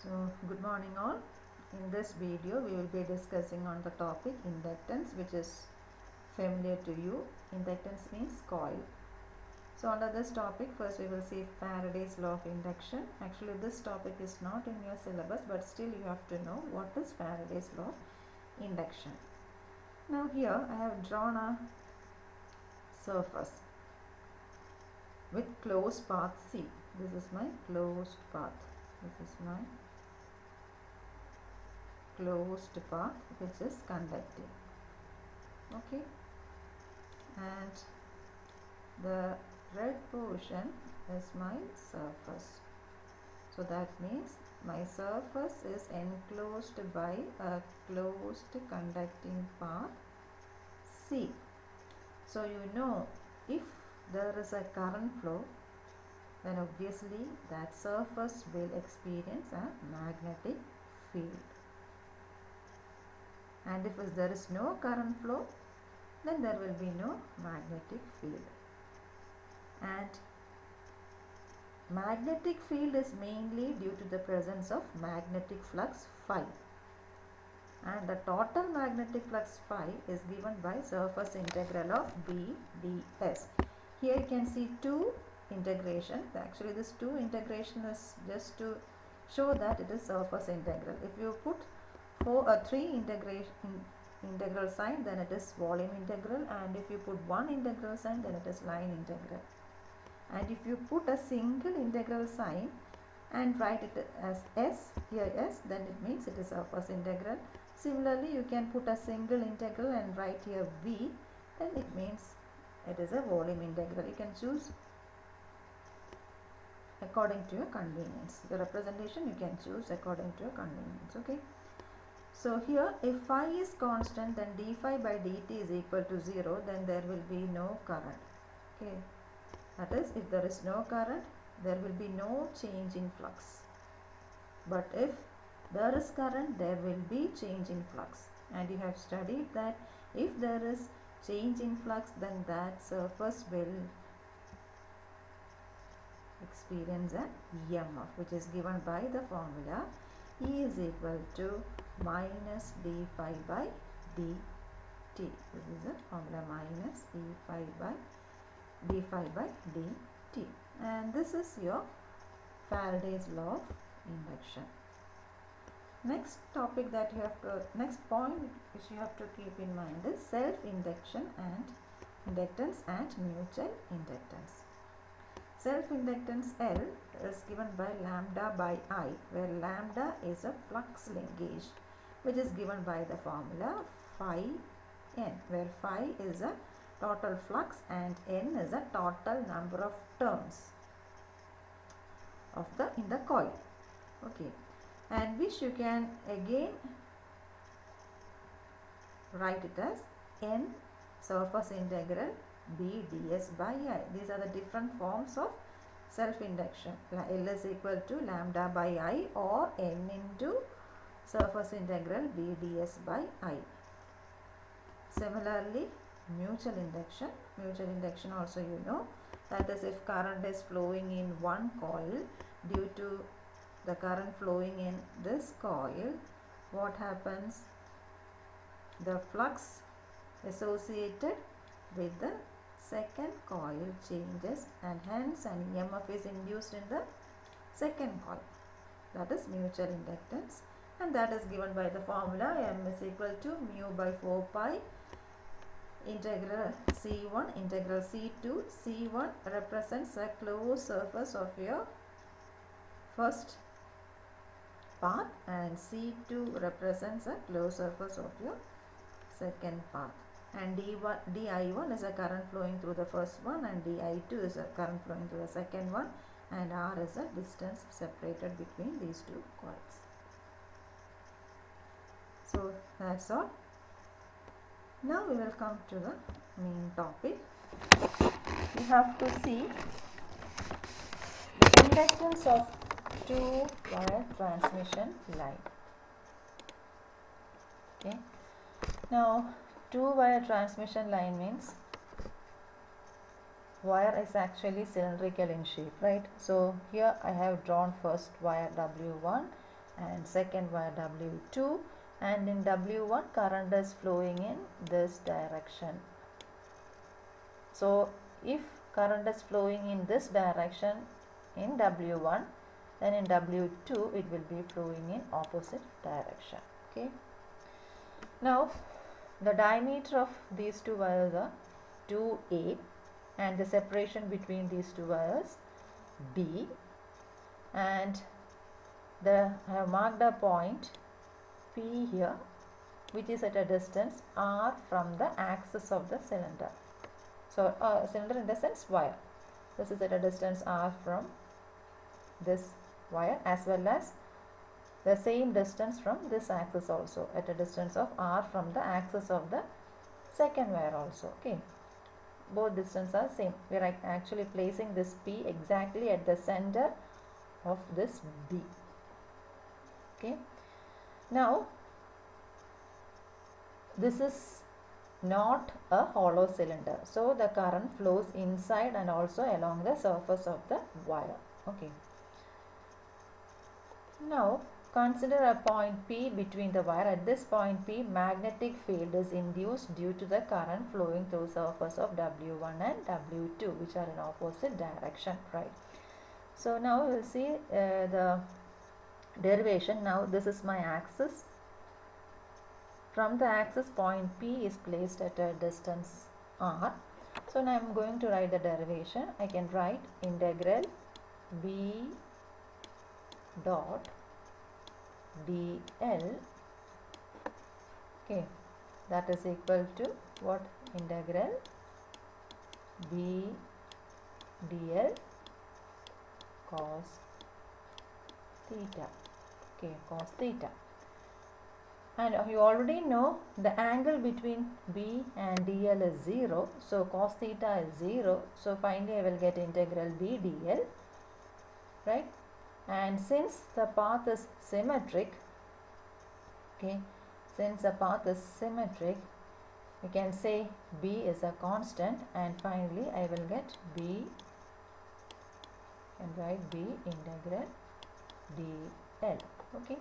So, good morning all. In this video, we will be discussing on the topic inductance, which is familiar to you. Inductance means coil. So, under this topic, first we will see Faraday's law of induction. Actually, this topic is not in your syllabus, but still you have to know what is Faraday's law of induction. Now, here I have drawn a surface with closed path C. This is my closed path. This is my closed path which is conducting. Okay, and the red portion is my surface. So that means my surface is enclosed by a closed conducting path C. So you know, if there is a current flow, then obviously that surface will experience a magnetic field. And if there is no current flow, then there will be no magnetic field. And magnetic field is mainly due to the presence of magnetic flux phi. And the total magnetic flux phi is given by surface integral of B ds. Here you can see two integration. Actually, this two integration is just to show that it is surface integral. If you put for a three integral sign, then it is volume integral, and if you put one integral sign, then it is line integral. And if you put a single integral sign and write it as S, here S, then it means it is surface integral. Similarly, you can put a single integral and write here V, then it means it is a volume integral. You can choose according to your convenience. The representation you can choose according to your convenience. Okay. So here, if phi is constant, then d phi by dt is equal to 0, then there will be no current. Okay, that is, if there is no current, there will be no change in flux. But if there is current, there will be change in flux. And you have studied that if there is change in flux, then that surface will experience an EMF, which is given by the formula E is equal to minus d phi by dt. This is the formula, minus d phi by dt. And this is your Faraday's law of induction. Next topic that you have to, next point which you have to keep in mind is self-induction and inductance and mutual inductance. Self-inductance L is given by lambda by I, where lambda is a flux linkage, which is given by the formula phi n, where phi is a total flux and n is a total number of turns of in the coil. Okay, and which you can again write it as n surface integral B ds by I. These are the different forms of self-induction. L is equal to lambda by I or n into surface integral B ds by I. Similarly, mutual induction also you know, that is, if current is flowing in one coil, due to the current flowing in this coil, what happens? The flux associated with the second coil changes, and hence an EMF is induced in the second coil. That is mutual inductance, and that is given by the formula M is equal to mu by 4 pi integral C1 integral C2. C1 represents a closed surface of your first path, and C2 represents a closed surface of your second path. And di1 is a current flowing through the first one, and di2 is a current flowing through the second one, and r is a distance separated between these two coils. So that's all. Now we will come to the main topic. We have to see the inductance of two-wire transmission line. Okay. Now, two-wire transmission line means wire is actually cylindrical in shape, right? So here I have drawn first wire W1 and second wire W2, and in W1 current is flowing in this direction. So if current is flowing in this direction in W1, then in W2 it will be flowing in opposite direction. Okay. Now the diameter of these two wires are 2A, and the separation between these two wires B, and I have marked a point P here, which is at a distance R from the axis of the cylinder. So cylinder in the sense wire. This is at a distance R from this wire, as well as the same distance from this axis also, at a distance of R from the axis of the second wire also. Okay, both distances are same. We are actually placing this P exactly at the center of this B. Okay, now this is not a hollow cylinder, so the current flows inside and also along the surface of the wire. Okay, now consider a point P between the wire. At this point P, magnetic field is induced due to the current flowing through surface of W1 and W2, which are in opposite direction, right? So now we will see the derivation. Now this is my axis. From the axis, point P is placed at a distance R. So now I am going to write the derivation. I can write integral B dot dl, okay, that is equal to what? Integral B dl cos theta. Okay, cos theta. And you already know the angle between B and dl is 0, so cos theta is 0. So finally I will get integral B dl, right? And since the path is symmetric, okay, since the path is symmetric, we can say B is a constant, and finally I will get B, and write B integral dl. Okay.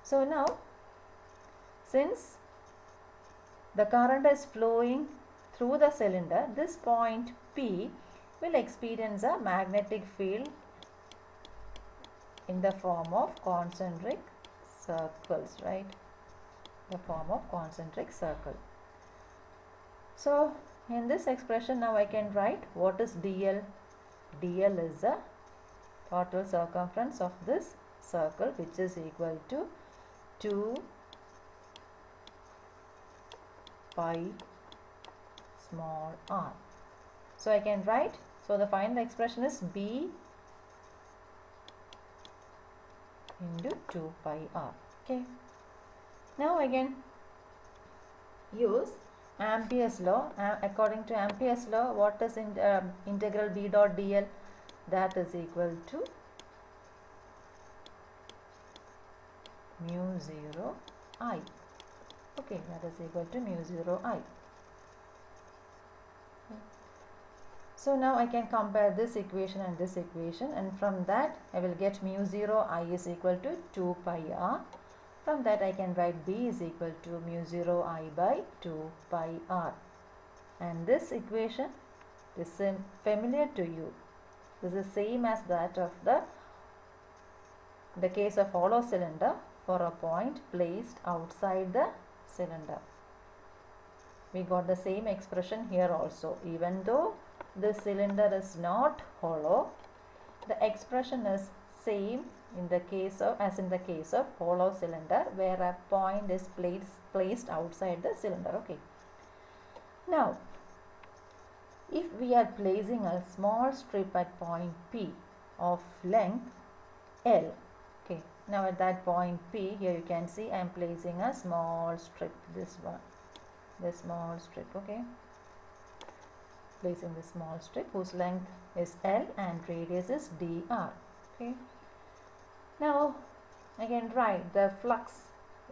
So now, since the current is flowing through the cylinder, this point P will experience a magnetic field in the form of concentric circles, right? The form of concentric circle. So in this expression now I can write what is dl. dl is the total circumference of this circle, which is equal to 2 pi small r. So I can write, so the final expression is B into 2 pi r. Okay. Now I can use Ampere's law. According to Ampere's law, what is integral B dot dl? That is equal to mu 0 I. Okay, that is equal to mu 0 I. So now I can compare this equation and this equation, and from that I will get mu 0 I is equal to 2 pi r. From that I can write B is equal to mu 0 I by 2 pi r. And this equation is familiar to you. This is same as that of the case of hollow cylinder for a point placed outside the cylinder. We got the same expression here also. Even though the cylinder is not hollow, the expression is same in the case of hollow cylinder, where a point is placed outside the cylinder. Okay. Now, if we are placing a small strip at point P of length L, okay, now at that point P, here you can see I am placing a small strip, this small strip, okay, placing the small strip whose length is L and radius is dr. Okay. Now I can write the flux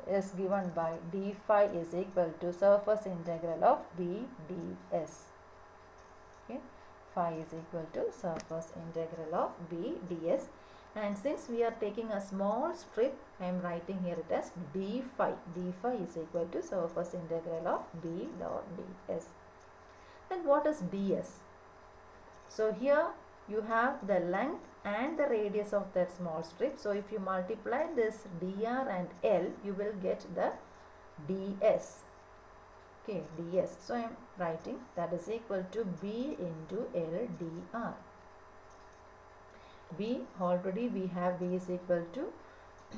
is given by d phi is equal to surface integral of B ds. Okay. phi is equal to surface integral of B ds. And since we are taking a small strip, I am writing here it as d phi. D phi is equal to surface integral of B log ds. Then what is ds? So here you have the length and the radius of that small strip. So if you multiply this dr and L, you will get the ds. Okay, ds. So I am writing that is equal to B into L dr. B, already we have B is equal to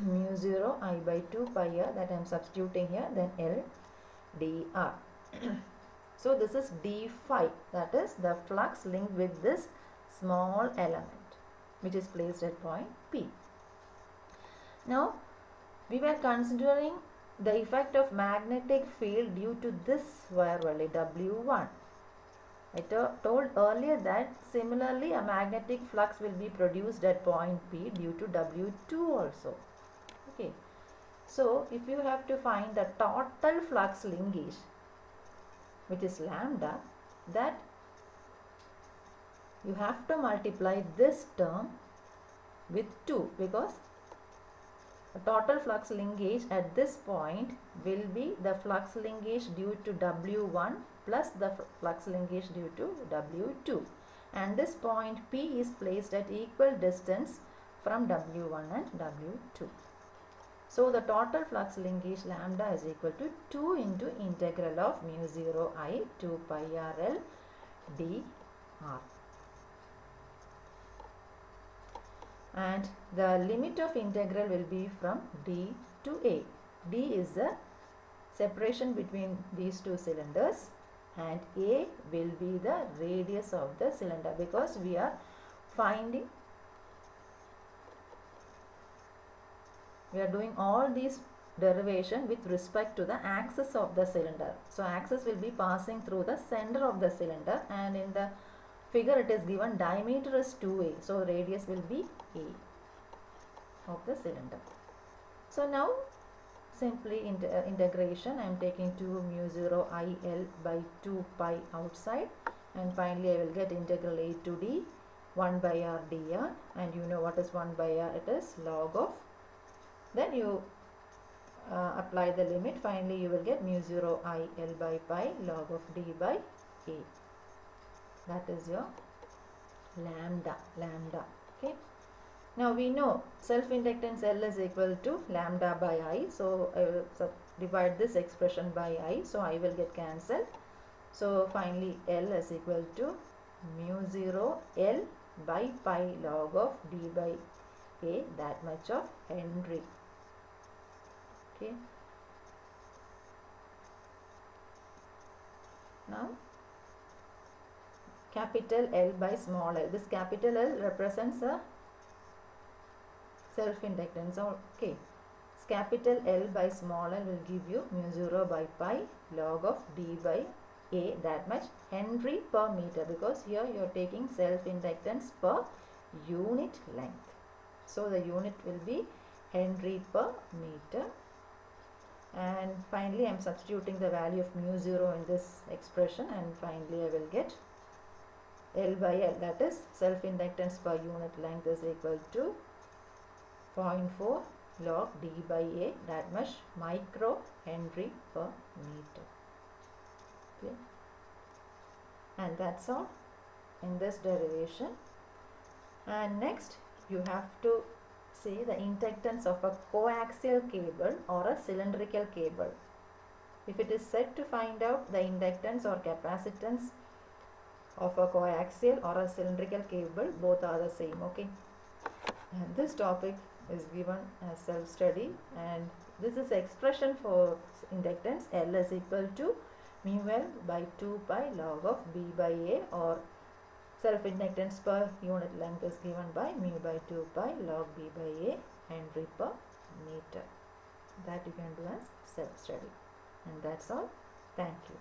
mu 0 I by 2 pi r, that I am substituting here, then L dr. So this is d phi, that is the flux linked with this small element which is placed at point P. Now we were considering the effect of magnetic field due to this wire only, W1. I told earlier that similarly a magnetic flux will be produced at point P due to W2 also. Okay. So if you have to find the total flux linkage, which is lambda, that you have to multiply this term with 2, because the total flux linkage at this point will be the flux linkage due to W1 plus the flux linkage due to W2, and this point P is placed at equal distance from W1 and W2. So the total flux linkage lambda is equal to 2 into integral of mu 0 I 2 pi r L dr. And the limit of integral will be from D to A. D is the separation between these two cylinders and A will be the radius of the cylinder, because we are doing all these derivation with respect to the axis of the cylinder. So axis will be passing through the center of the cylinder, and in the figure it is given diameter is 2A, so radius will be A of the cylinder. So now simply integration, I am taking 2 mu 0 I L by 2 pi outside, and finally I will get integral A to D 1 by r dr, and you know what is 1 by r, it is log of, then you apply the limit, finally you will get mu 0 I L by pi log of D by A. That is your lambda. Okay. Now we know self-inductance L is equal to lambda by I. So I will divide this expression by I. So I will get cancelled. So finally L is equal to mu 0 L by pi log of D by A, that much of Henry. Okay. Now capital L by small l. This capital L represents a self-inductance. Okay. Capital L by small l will give you mu 0 by pi log of D by A, that much Henry per meter, because here you are taking self-inductance per unit length. So the unit will be Henry per meter. And finally I am substituting the value of mu 0 in this expression, and finally I will get L by L, that is self-inductance per unit length, is equal to 0.4 log D by A, that much micro Henry per meter. Okay. And that's all in this derivation. And next you have to see the inductance of a coaxial cable or a cylindrical cable. If it is said to find out the inductance or capacitance of a coaxial or a cylindrical cable, both are the same. Okay. And this topic is given as self-study, and this is expression for inductance. L is equal to mu L by 2 pi log of B by A, or self-inductance per unit length is given by mu by 2 pi log B by A Henry per meter. That you can do as self-study. And that's all. Thank you.